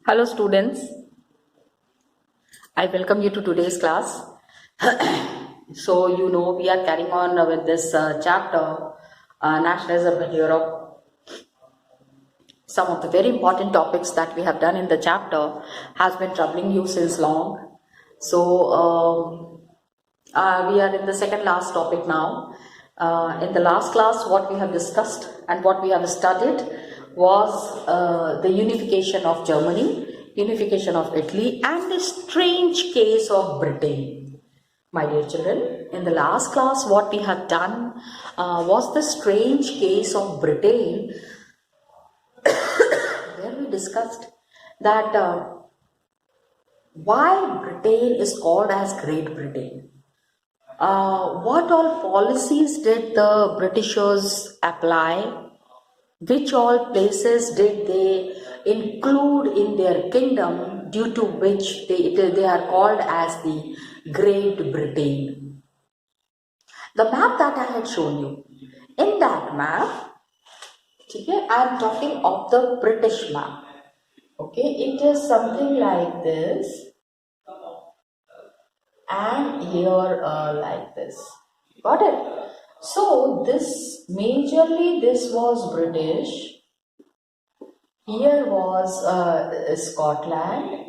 Hello students, I welcome you to today's class. So we are carrying on with this chapter, Nationalism in Europe. Some of the very important topics that we have done in the chapter has been troubling you since long. So we are in the second last topic now. In the last class, what we have discussed and what we have studied was the unification of Germany, unification of Italy, and the strange case of Britain. My dear children, in the last class, what we have done was the strange case of Britain, where we discussed that why Britain is called as Great Britain. What all policies did the Britishers apply? Which all places did they include in their kingdom, due to which they are called as the Great Britain? The map that I had shown you, in that map, okay, I am talking of the British map. Okay, it is something like this, and here like this. Got it? So this majorly this was British. Here was Scotland,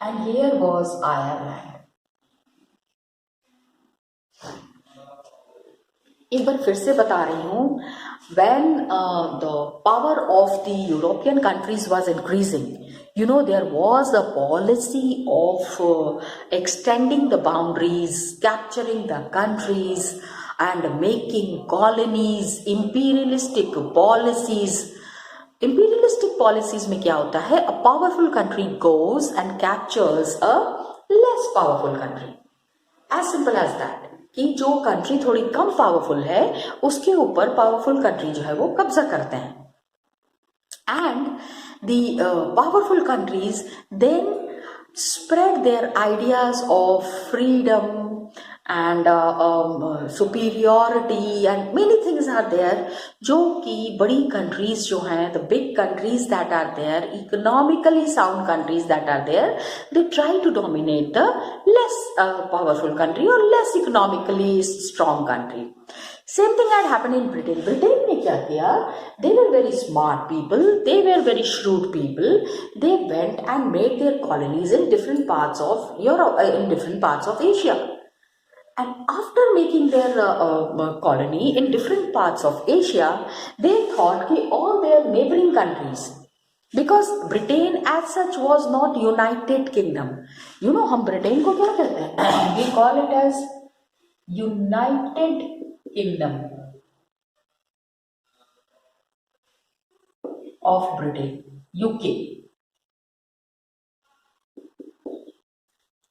and here was Ireland. एक बार फिर से बता रही हूँ, when the power of the European countries was increasing, there was a policy of extending the boundaries, capturing the countries and making colonies, imperialistic policies. Imperialistic policies में क्या होता है? A powerful country goes and captures a less powerful country. As simple as that. कि जो country थोड़ी कम powerful है उसके ऊपर पावरफुल कंट्री जो है वो कब्जा करते हैं, and the powerful countries then spread their ideas of freedom and superiority and many things are there, जो कि बड़ी countries जो हैं, the big countries that are there, economically sound countries that are there, they try to dominate the less powerful country or less economically strong country. Same thing had happened in Britain. Britain ने क्या किया? They were very smart people. They were very shrewd people. They went and made their colonies in different parts of Europe, in different parts of Asia. And after making their colony in different parts of Asia, they thought कि all their neighboring countries, because Britain as such was not United Kingdom. हम Britain को क्या कहते हैं? We call it as United Kingdom of Britain, UK.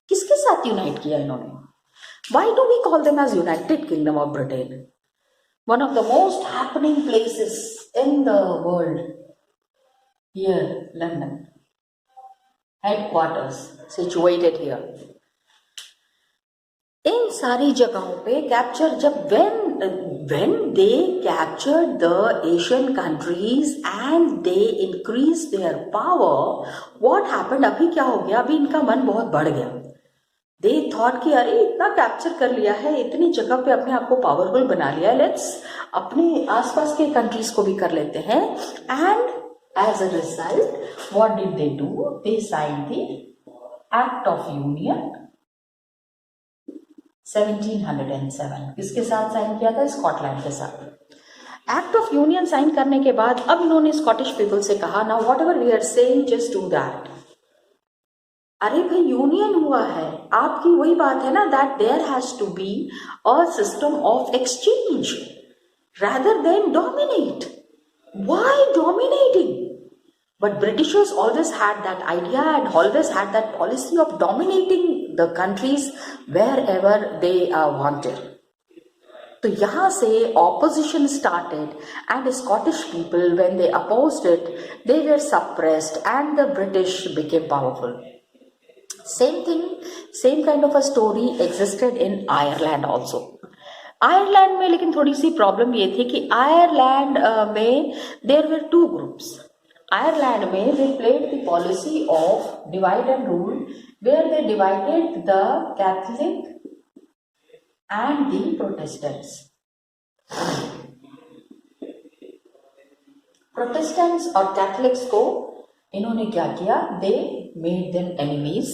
किसके साथ unite किया इन्होंने? Why do we call them as United Kingdom of Britain? One of the most happening places in the world. Here, London. Headquarters situated here. इन सारी जगहों पे capture जब when they captured the Asian countries and they increased their power, what happened? अभी क्या हो गया? अभी इनका मन बहुत बढ़ गया. They thought कि अरे इतना कैप्चर कर लिया है, इतनी जगह पे अपने आप को पावरफुल बना लिया है, लेट्स अपने आसपास के कंट्रीज को भी कर लेते हैं. And as a result, what did they do? They signed the Act of Union 1707. किसके साथ साइन किया था? स्कॉटलैंड के साथ. एक्ट ऑफ यूनियन साइन करने के बाद अब इन्होंने स्कॉटिश पीपल से कहा, now whatever we are saying just do that. अरे भाई यूनियन हुआ है, आपकी वही बात है ना, that there has to be a system of exchange rather than dominate. Why dominating? But Britishers always had that idea and always had that policy of dominating the countries wherever they wanted. तो यहाँ से opposition started, and Scottish people, when they opposed it, they were suppressed and the British became powerful. Same thing, same kind of a story existed in Ireland also. Ireland में लेकिन थोड़ी सी problem ये थी कि Ireland में there were two groups. Ireland में they played the policy of divide and rule, where they divided the Catholic and the Protestants. Protestants और Catholics को इन्होंने क्या किया, they made them enemies.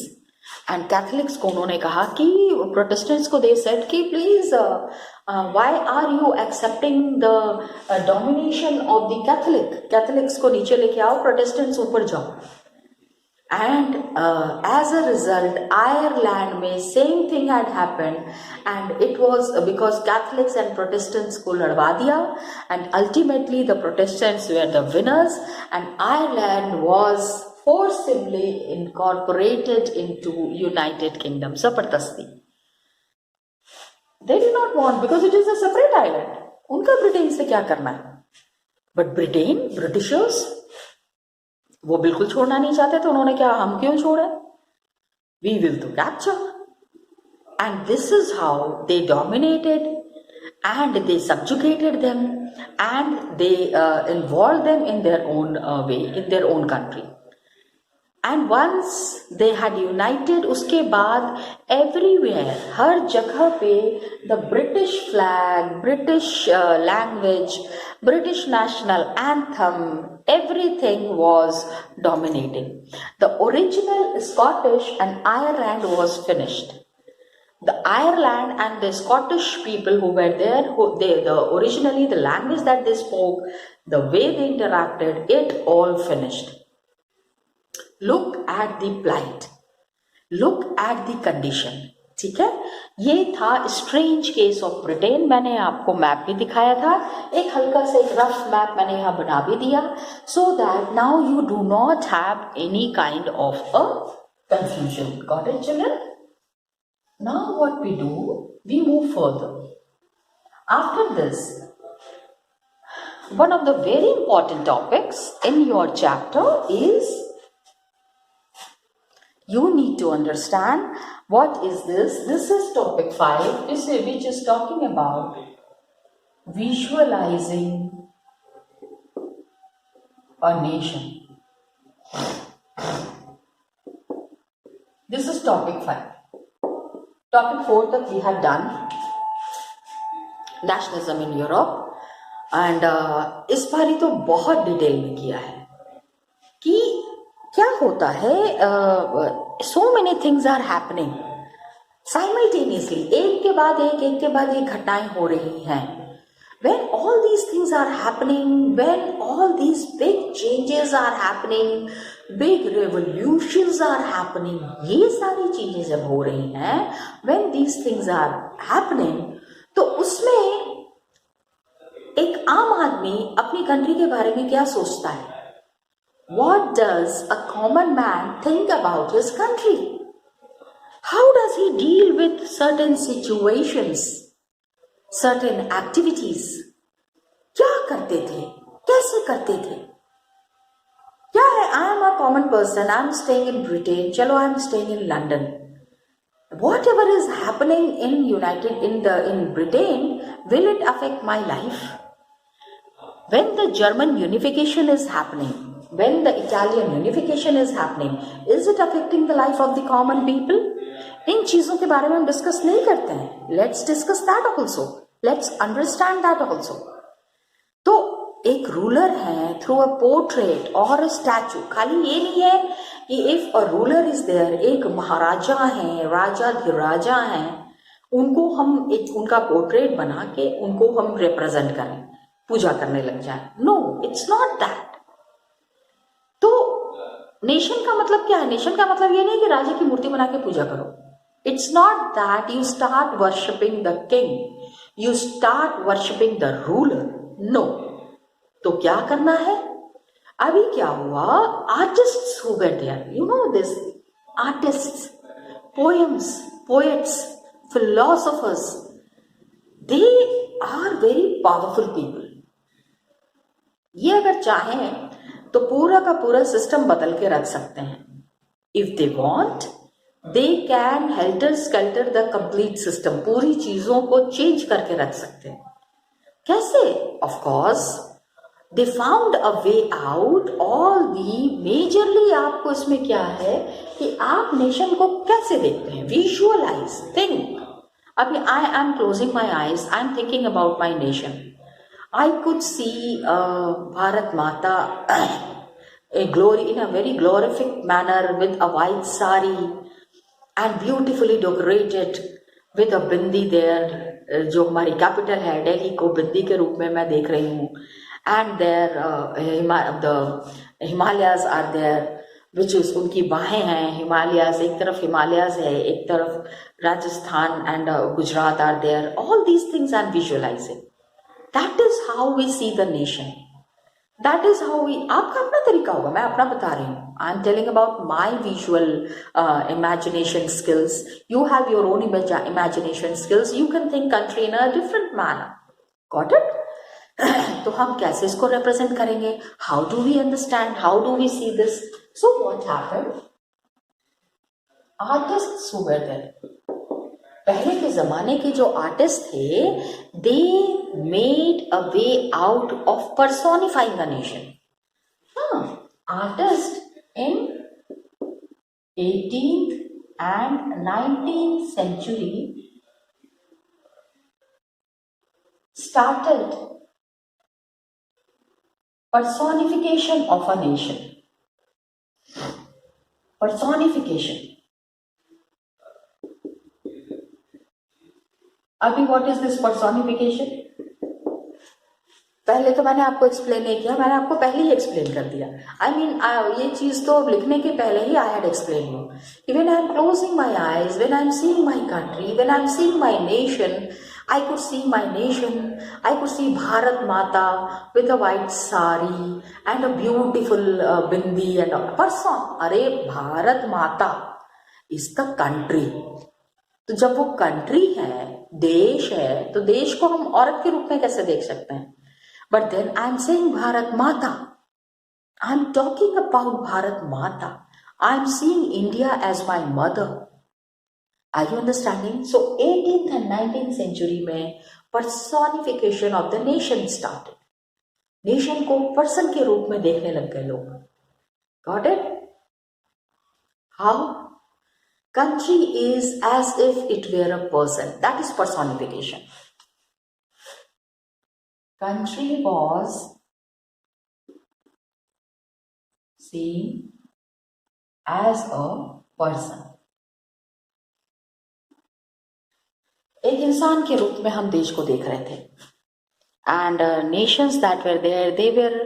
And Catholics को उन्होंने कहा कि प्रोटेस्टेंट्स को दे सेड कि please why are you accepting the domination of the Catholics को नीचे लेके आओ, प्रोटेस्टेंट्स ऊपर जाओ. And as a result, Ireland में same thing had happened, and it was because Catholics and Protestants को लड़वा दिया, and ultimately the Protestants were the winners, and Ireland was forcibly incorporated into United Kingdom. जबरदस्ती. They did not want, because it is a separate island. उनका Britain से क्या करना है? But Britain, Britishers, वो बिल्कुल छोड़ना नहीं चाहते. तो उन्होंने क्या, हम क्यों छोड़े, we will to capture. And this is how they dominated and they subjugated them and they involve them in their own way, in their own country. And once they had united, उसके बाद everywhere, हर जगह पे the British flag, British language, British national anthem, everything was dominating. The original Scottish and Ireland was finished. The Ireland and the Scottish people who were there, originally the language that they spoke, the way they interacted, it all finished. Look at the plight. Look at the condition. ठीक है, ये था strange case of Britain. मैंने आपको map भी दिखाया था, एक हल्का से रफ मैप मैंने यहाँ बना भी दिया, so that now you do not have any kind of a confusion. Got it children? Now what we do, we move further. After this, one of the very important topics in your chapter is you need to understand what is this. This is topic 5, which is talking about visualizing a nation. This is topic 5. Topic 4 that we have done, nationalism in Europe, and इस बार ही तो बहुत detail में किया है कि क्या होता है. So many things are happening simultaneously, एक के बाद एक घटनाएं हो रही हैं. when all these things are happening, when all these big changes are happening, big revolutions are happening, ये सारी चीजें जब हो रही हैं, when these things are happening, तो उसमें एक आम आदमी अपनी कंट्री के बारे में क्या सोचता है? What does a common man think about his country? How does he deal with certain situations, certain activities? क्या करते थे, कैसे करते थे? क्या है, I am a common person, I am staying in Britain, चलो I am staying in London. Whatever is happening in Britain, will it affect my life? When the German unification is happening, when the Italian unification is happening, is it affecting the life of the common people? इन चीजों के बारे में हम discuss नहीं करते हैं. Let's discuss that also. Let's understand that also. तो एक रूलर है, थ्रू अ पोर्ट्रेट और अ स्टैचू, खाली ये नहीं है कि if a ruler is there, एक महाराजा है, राजा धीराजा है, उनको हम एक उनका पोर्ट्रेट बना के उनको हम रिप्रेजेंट करें, पूजा करने लग जाए. No, it's not that. तो नेशन का मतलब क्या है? नेशन का मतलब ये नहीं कि राजा की मूर्ति बना के पूजा करो. It's not that you start worshipping the king, you start worshipping the ruler. No. तो क्या करना है? अभी क्या हुआ, artists who were there, you know this artists, poems, poets, philosophers, they are very powerful people. ये अगर चाहें तो पूरा का पूरा सिस्टम बदल के रख सकते हैं. If they want, they can helter skeletal the complete system, पूरी चीजों को चेंज करके रख सकते हैं। कैसे? Of course they found a way out all the, majorly आपको इसमें क्या है कि आप नेशन को कैसे देखते हैं, विजुअलाइज, थिंक। अभी आई am closing my eyes, I am thinking about my nation, I could see Bharat माता a glory in a very glorific manner with a white sari and beautifully decorated with a bindi there, जो हमारी capital है दिल्ली को बिंदी के रूप में मैं देख रही हूँ, and there the Himalayas are there, which is उनकी बाहें हैं हिमालयाज, एक तरफ हिमालयाज है, एक तरफ Rajasthan and Gujarat are there, all these things I am visualizing. That is how we see the nation, that is how we, आपका अपना तरीका होगा, मैं अपना बता रही हूँ, I am telling about my visual imagination skills, you have your own imagination skills, you can think country in a different manner, got it? तो हम कैसे इसको रिप्रेजेंट करेंगे, how do we understand, how do we see this? So what happened, artists who were there, पहले के जमाने के जो आर्टिस्ट थे, they made a way out of personifying the nation. Artist in 18th and 19th century started personification of a nation, personification। अभी what is this personification? पहले तो मैंने आपको एक्सप्लेन नहीं किया, मैंने आपको पहले ही एक्सप्लेन कर दिया। आई मीन ये चीज तो लिखने के पहले ही I had explain you. When I am closing my eyes, when I am seeing my country, when I am seeing my nation, I could see my nation, I could see Bharat Mata with a white sari and a beautiful bindi and a person. अरे भारत माता is the country। तो जब वो country है, देश है, तो देश को हम औरत के रूप में कैसे देख सकते हैं? But then I am saying Bharat Mata, I am talking about Bharat Mata, I am seeing India as my mother. Are you understanding? So 18th and 19th century में personification of the nation started. Nation को पर्सन के रूप में देखने लग गए लोग। Got it? How? Country is as if it were a person. That is personification. Country was seen as a person. एक इंसान के रूप में हम देश को देख रहे थे। And nations that were there, they were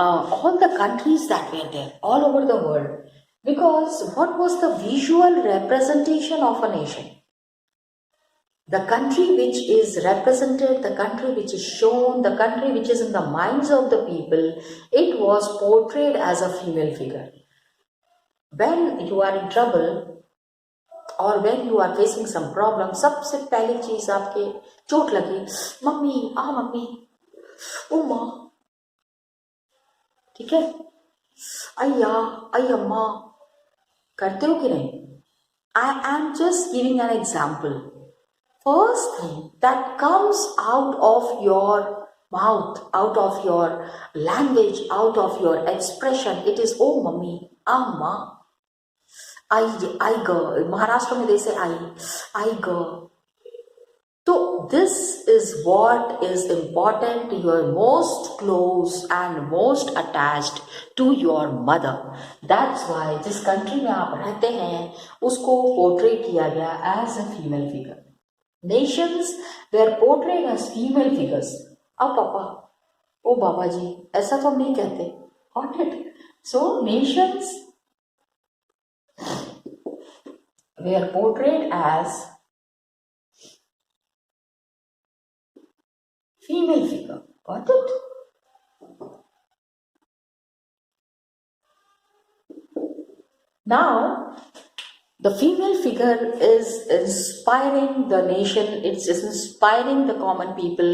all the countries that were there all over the world. Because what was the visual representation of a nation? The country which is represented, the country which is shown, the country which is in the minds of the people, it was portrayed as a female figure. When you are in trouble or when you are facing some problem, सबसे पहली चीज आपके चोट लगी, mummy आ mummy, ओ माँ, ठीक है, अय्या अय्यम्मा, करते हो कि नहीं? I am just giving an example. First thing that comes out of your mouth, out of your language, out of your expression, it is oh mummy, अम्मा, आई ग, महाराष्ट्र में जैसे आई ग। तो this is what is important, you are most close and most attached to your mother. That's why जिस country में आप रहते हैं उसको portray किया गया as a female figure. Nations were portrayed as female figures. अब पापा, ओ बाबा जी, ऐसा तो हम नहीं कहते। Got it? So nations were portrayed as female figure. Got it? Now, the female figure is inspiring the nation, it's inspiring the common people,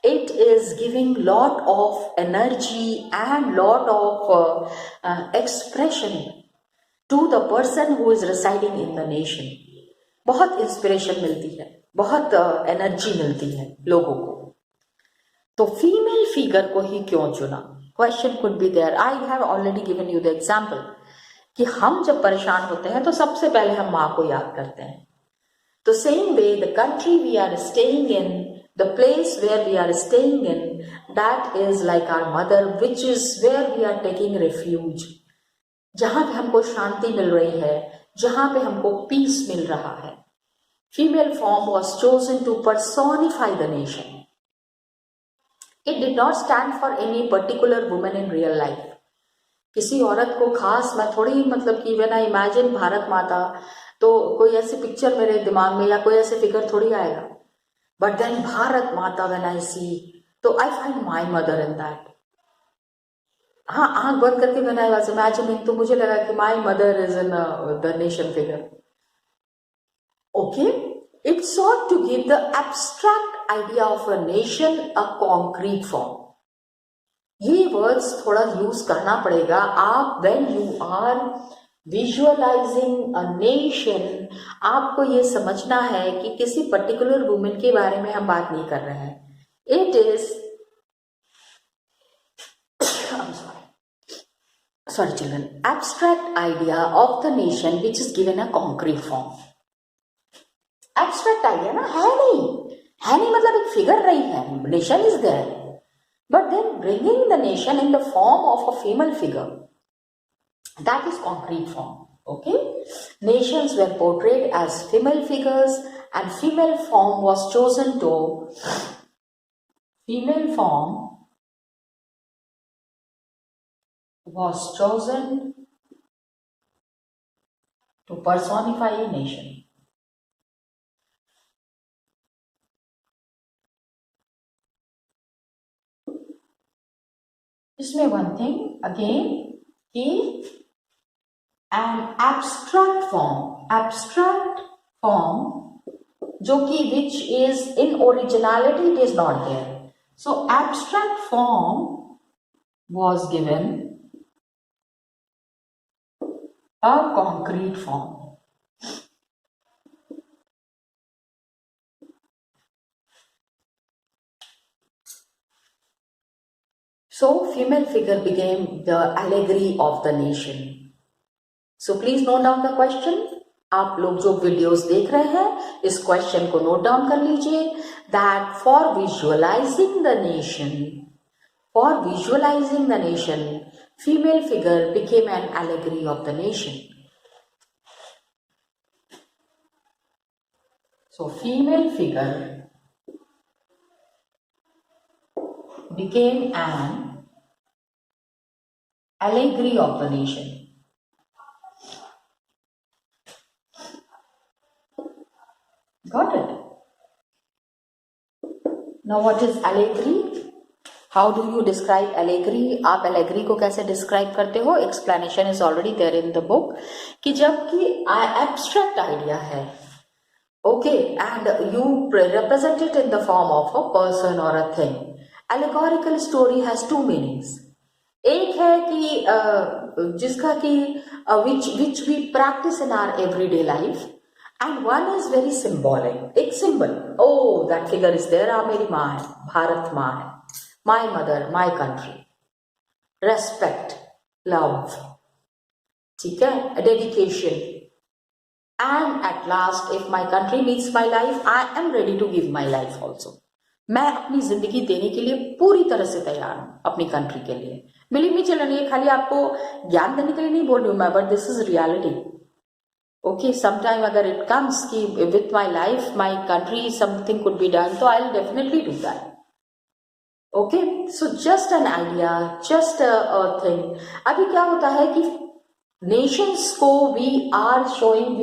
it is giving lot of energy and lot of expression to the person who is residing in the nation. बहुत inspiration मिलती है, बहुत energy मिलती है लोगों को. तो female figure को ही क्यों चुना? Question could be there. I have already given you the example कि हम जब परेशान होते हैं तो सबसे पहले हम माँ को याद करते हैं. तो same way the country we are staying in, the place where we are staying in, that is like our mother, which is where we are taking refuge. जहां पे हमको शांति मिल रही है, जहां पे हमको पीस मिल रहा है. Female form was chosen to personify the nation. It did not stand for any particular women in real life. किसी औरत को खास मैं थोड़ी मतलब कि व्हेन आई इमेजिन भारत माता तो कोई ऐसी पिक्चर मेरे दिमाग में या कोई ऐसे फिगर थोड़ी आएगा. बट देन भारत माता व्हेन आई सी, तो I find my mother in that. हाँ, आंख बंद करके व्हेन आई वाज इमेजिनिंग तो मुझे लगा कि my mother is in the nation figure. Okay, it sought to give the abstract idea of a nation a concrete form. ये words थोड़ा यूज करना पड़ेगा. आप when you are visualizing a nation, आपको ये समझना है कि किसी पर्टिकुलर वुमेन के बारे में हम बात नहीं कर रहे हैं. It is sorry children, abstract idea of the nation which is given a concrete form. Abstract idea ना, है नहीं मतलब एक फिगर रही है, nation is there, but then bringing the nation in the form of a female figure, that is concrete form. Okay, nations were portrayed as female figures and female form was chosen to personify a nation. इसमें one thing again कि an abstract form जो कि which is in originality it is not there. So abstract form was given a concrete form. So female figure became the allegory of the nation. So please note down the question. आप लोग जो videos देख रहे हैं इस question को note down कर लीजिए. That for visualizing the nation, female figure became an allegory of the nation. So female figure became an allegory of the nation. Got it? Now what is allegory? How do you describe allegory? आप allegory को कैसे describe करते हो? Explanation is already there in the book. कि जबकि abstract idea है, okay, and you represent it in the form of a person or a thing. Allegorical story has two meanings. एक है कि जिसका कि which we practice in our everyday life, and one is very symbolic. एक symbol, oh that figure is there, मेरी माँ है, भारत माँ है, my mother, my country, respect, love, ठीक है, dedication, and at last if my country needs my life, I am ready to give my life also. मैं अपनी जिंदगी देने के लिए पूरी तरह से तैयार हूं अपनी कंट्री के लिए. बिलीव मी चिल्ड्रन, ये खाली आपको ज्ञान देने के लिए नहीं बोल रही हूं मैं, but this is reality. Okay, sometime अगर इट कम्स कि with my life my country something could be done, तो I will definitely do that. Okay, so just an idea, just a thing. अभी क्या होता है कि नेशंस को we are showing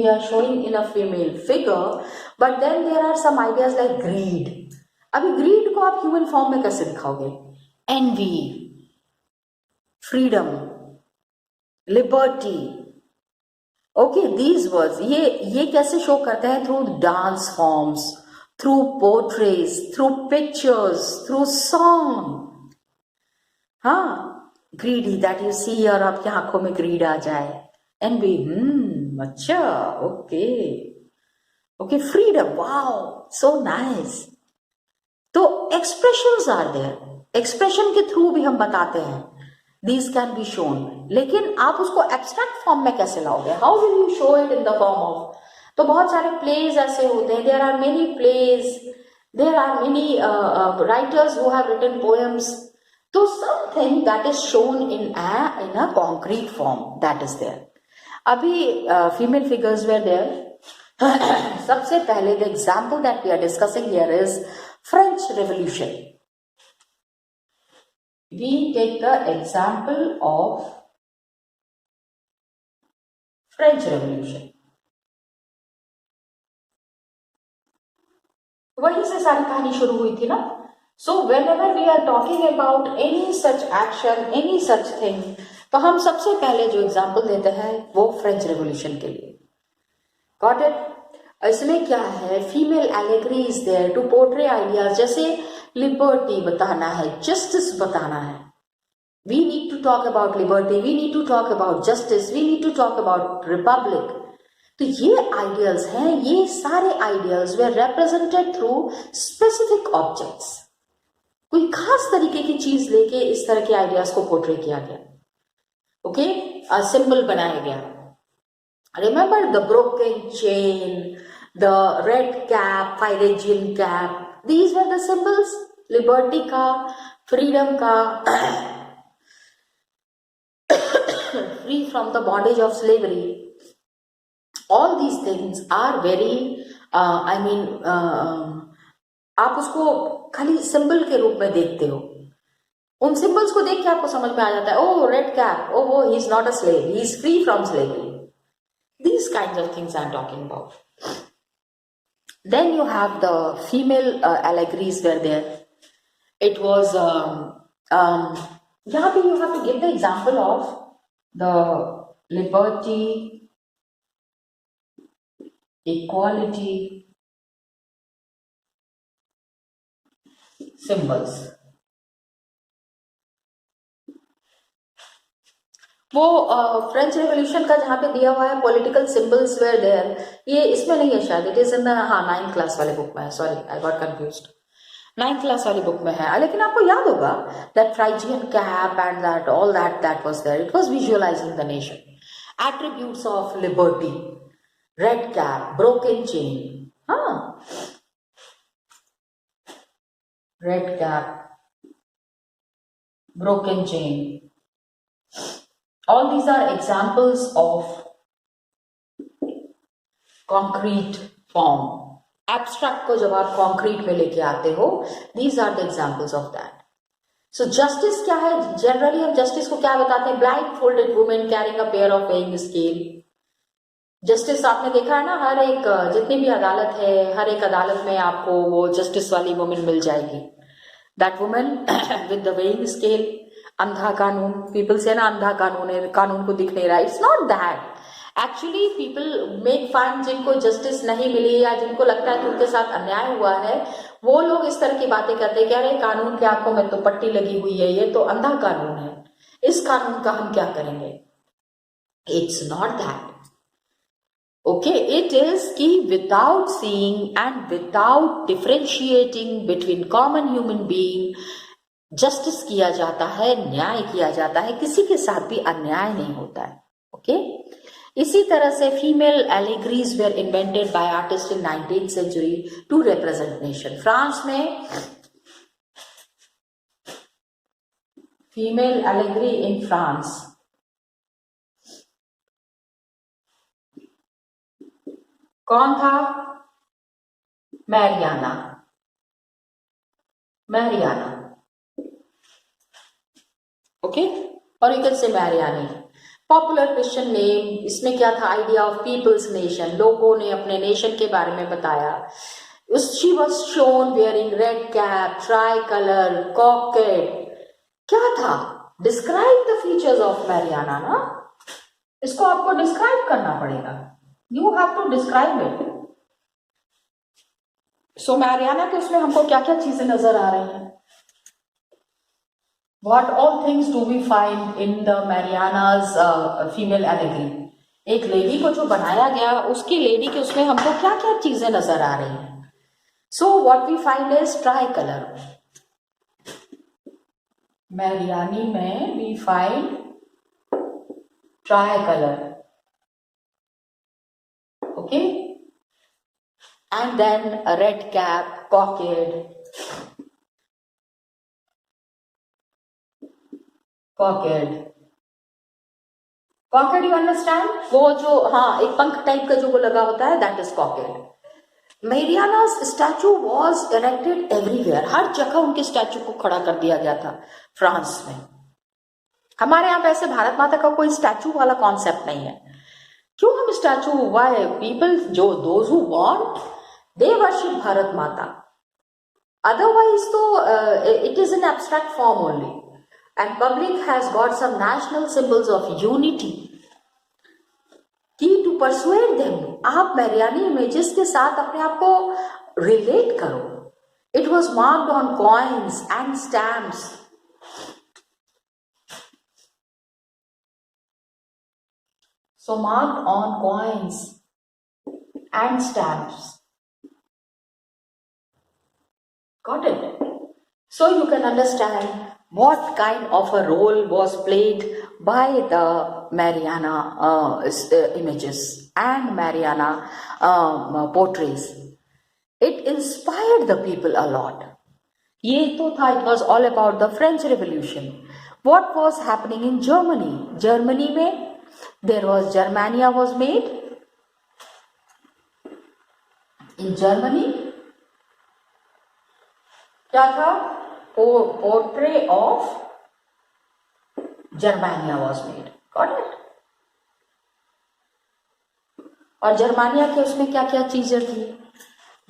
in a female figure, but then there are some ideas like greed. अभी greed को आप ह्यूमन फॉर्म में कैसे दिखाओगे? Envy, freedom, liberty. Okay, these words ये कैसे शो करते हैं? Through dance forms, through portrays, through pictures, through song. हाँ, ग्रीडी दैट यू सी और आपकी आंखों में ग्रीड आ जाए. envy, अच्छा, okay, okay, freedom, wow, so nice. तो expressions are there, expression के थ्रू भी हम बताते हैं, these can be shown, लेकिन आप उसको abstract form में कैसे लाओगे? How will you show it in the form of? तो बहुत सारे plays ऐसे होते हैं, there are many plays, there are many writers who have written poems. तो something that is shown in a concrete form, that is there. अभी female figures were there. सबसे पहले the example that we are discussing here is French Revolution. We take the example of French Revolution. वहीं से सारी कहानी शुरू हुई थी ना. So whenever we are talking about any such action, any such thing, तो हम सबसे पहले जो एग्जाम्पल देते हैं वो फ्रेंच रेवोल्यूशन के लिए. Got it? इसमें क्या है, female allegory is there to portray ideas, जैसे लिबर्टी बताना है, जस्टिस बताना है. We need to talk about liberty, we need to talk about justice, we need to talk about republic. तो ये आइडियल्स हैं, ये सारे ideals were represented through specific objects. कोई खास तरीके की चीज लेके इस तरह के आइडियाज को पोर्ट्रे किया गया. ओके, सिंबल बनाया गया. Remember the broken chain, the red cap, Phyregian cap, these were the symbols, liberty का, freedom का, free from the bondage of slavery. All these things are very, आप उसको खाली सिंबल के रूप में देखते हो. उन सिंबल्स को देख के आपको समझ में आ जाता है, oh red cap, oh वो he is not a slave, he is free from slavery. These kinds of things I am talking about. Then you have the female allegories were there. It was यहाँ पे you have to give the example of the liberty, equality symbols. वो French revolution का जहाँ पे दिया हुआ है political symbols where there, ये इसमें नहीं है शायद, it is in the 9th class वाले बुक में है. Sorry, I got confused. 9th class वाली बुक में है, लेकिन आपको याद होगा that Phrygian cap and that all that was there. It was visualizing the nation. Attributes of liberty, red cap, broken chain, हाँ, red cap, broken chain. All these are examples of concrete form. Abstract को जब आप concrete में लेके आते हो, these are the examples of that. So justice क्या है? Generally हम justice को क्या बताते हैं? Blindfolded woman carrying a pair of weighing scale. Justice आपने देखा है ना, हर एक जितनी भी अदालत है, हर एक अदालत में आपको वो justice वाली woman मिल जाएगी. That woman with the weighing scale. अंधा कानून, पीपल से ना अंधा कानून है, कानून को दिख नहीं रहा. It's not that. Actually people make fun, जिनको जस्टिस नहीं मिली या जिनको लगता है कि उनके साथ अन्याय हुआ है, वो लोग इस तरह की बातें करते हैं, कह रहे कानून की आंखों में तो पट्टी लगी हुई है, ये तो अंधा कानून है, इस कानून का हम क्या करेंगे. It's not that. Okay, it is कि without seeing and without differentiating between common human being justice किया जाता है, न्याय किया जाता है, किसी के साथ भी अन्याय नहीं होता है. ओके, इसी तरह से female allegories were invented by artist in 19th century to represent nation. France में फीमेल एलेगरी इन फ्रांस, कौन था? मैरियाना. ओके, और you can say Marianne, popular Christian name. इसमें क्या था? Idea of people's nation. लोगों ने अपने नेशन के बारे में बताया. She was shown wearing red cap, tricolour, cockade. क्या था? Describe the features of Marianne ना. इसको आपको डिस्क्राइब करना पड़ेगा. You have to describe it. So Marianne के उसमें हमको क्या क्या चीजें नजर आ रही हैं? What all things do we find in the Mariana's female allegory? एक लेडी को जो बनाया गया, उसकी लेडी के उसमें हमको क्या क्या चीजें नजर आ रही हैं. So what we find is tricolour. Marianne में we find tricolour. Okay. And then a red cap, cockade you understand. वो जो हाँ एक पंख टाइप का जो वो लगा होता है, that is cockade. Marianne's statue was erected everywhere. हर जगह उनके स्टैचू को खड़ा कर दिया गया था फ्रांस में. हमारे यहाँ पे ऐसे भारत माता का कोई स्टैचू वाला कॉन्सेप्ट नहीं है. क्यों हम स्टैचू, वाई पीपल जो those who want they worship Bharat Mata. Otherwise तो it is in abstract form only. And public has got some national symbols of unity की टू परसुएड देम. आप मैरियानी इमेजेस के साथ अपने आप को रिलेट करो. It was marked on coins and stamps. So marked on coins and stamps. Got it? So you can understand what kind of a role was played by the Mariana images and Mariana portraits. It inspired the people a lot. ये तो था, it was all about the French Revolution. What was happening in Germany? Germany में there was Germania was made. In Germany क्या था? Portrait of Germania was made. Got it? और जर्मानिया के उसमें क्या क्या चीजें थी?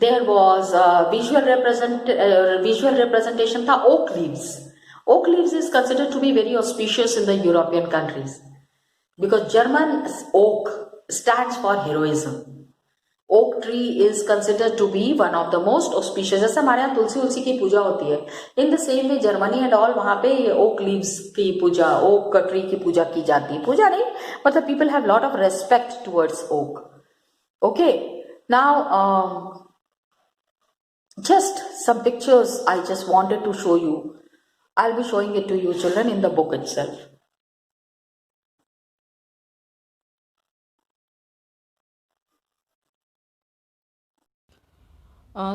There was visual representation था oak leaves. Oak leaves is considered to be very auspicious in the European countries. Because German oak stands for heroism. Oak tree is considered to be one of the most auspicious. जैसे हमारे यहाँ तुलसी की पूजा होती है, in the same way Germany and all वहाँ पे oak leaves की पूजा, oak tree की पूजा की जाती है. पूजा नहीं, but the people have lot of respect towards oak. Okay, now just some pictures I just wanted to show you. I'll be showing it to you children in the book itself.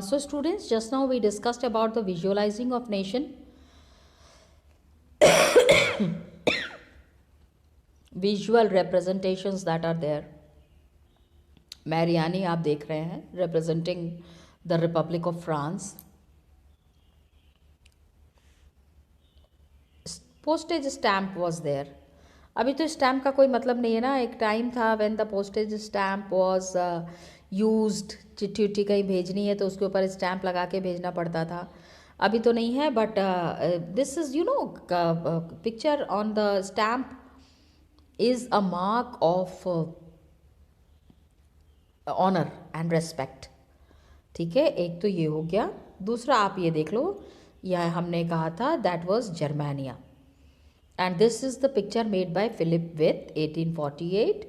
So students, just now we discussed about the visualizing of nation. Visual representations that are there. Mariani आप देख रहे हैं, representing the Republic of France. Postage stamp was there. अभी तो stamp का कोई मतलब नहीं है ना. एक टाइम था when the postage stamp was used. चिट्ठी उट्ठी कहीं भेजनी है तो उसके ऊपर स्टैम्प लगा के भेजना पड़ता था. अभी तो नहीं है, but this is you know picture on the stamp is a mark of honour and respect. ठीक है, एक तो ये हो गया. दूसरा आप ये देख लो, यह हमने कहा था that was Germania. And this is the picture made by Philip with 1848.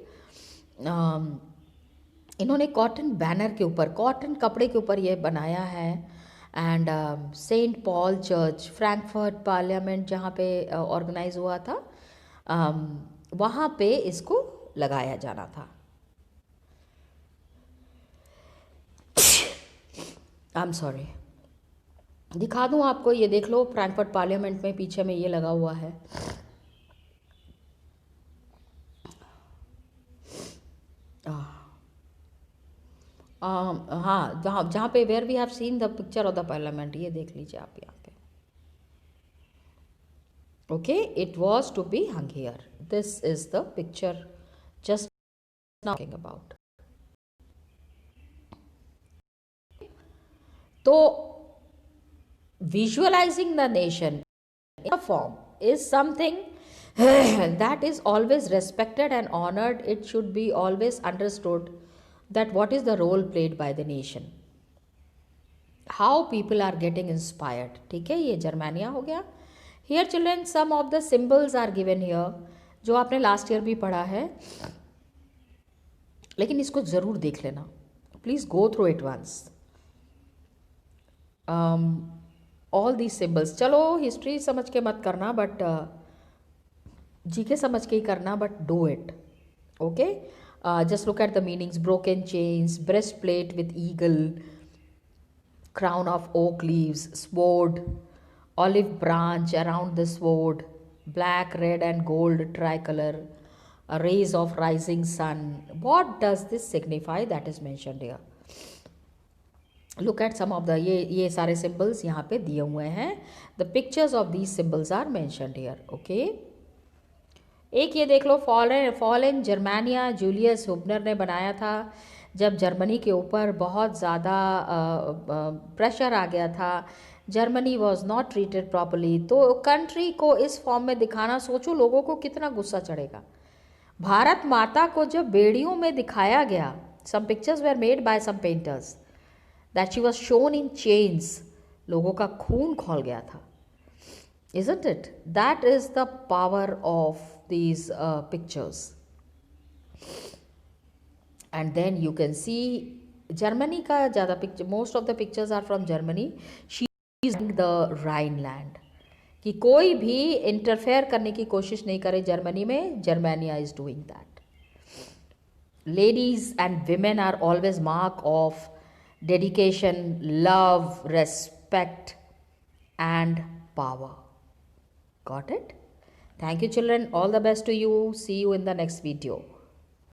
इन्होंने कॉटन बैनर के ऊपर, कॉटन कपड़े के ऊपर ये बनाया है. And Saint Paul church, Frankfurt parliament जहाँ पे ऑर्गेनाइज हुआ था, वहाँ पे इसको लगाया जाना था. आई एम सॉरी, दिखा दूँ आपको, ये देख लो फ्रैंकफर्ट पार्लियामेंट में पीछे में ये लगा हुआ है. हाँ, जहाँ पे where we have seen the picture of the parliament, ये देख लीजिए आप यहाँ पे. Okay, it was to be hung here. This is the picture just talking about. तो visualizing the nation in a form is something that is always respected and honored. It should be always understood that what is the role played by the nation, how people are getting inspired. ठीक है, ये जर्मानिया हो गया. Here children, some of the symbols are given here, जो आपने last year भी पढ़ा है. लेकिन इसको ज़रूर देख लेना, please go through it once. All these symbols, चलो हिस्ट्री समझ के मत करना, बट जीके समझ के ही करना, but do it, okay. Just look at the meanings, broken chains, breast plate with eagle, crown of oak leaves, sword, olive branch around the sword, black, red, and gold tricolor, a rays of rising sun. What does this signify? That is mentioned here. Look at some of the ये सारे symbols यहाँ पे दिए हुए हैं. The pictures of these symbols are mentioned here. Okay. एक ये देख लो, फॉलन जर्मानिया जूलियस हुबनर ने बनाया था जब जर्मनी के ऊपर बहुत ज़्यादा प्रेशर आ गया था, Germany was not treated properly. तो कंट्री को इस फॉर्म में दिखाना, सोचो लोगों को कितना गुस्सा चढ़ेगा। भारत माता को जब बेड़ियों में दिखाया गया, some pictures were made by some painters that she was shown in chains, लोगों का खून खौल गया था। Isn't it? That is the power of these pictures. And then you can see Germany का ज़्यादा picture, most of the pictures are from Germany. She is in the Rhineland. कि कोई भी interfere करने की कोशिश नहीं करे जर्मनी में, Germania is doing that. Ladies and women are always mark of dedication, love, respect, and power. Got it? Thank you, children. All the best to you. See you in the next video.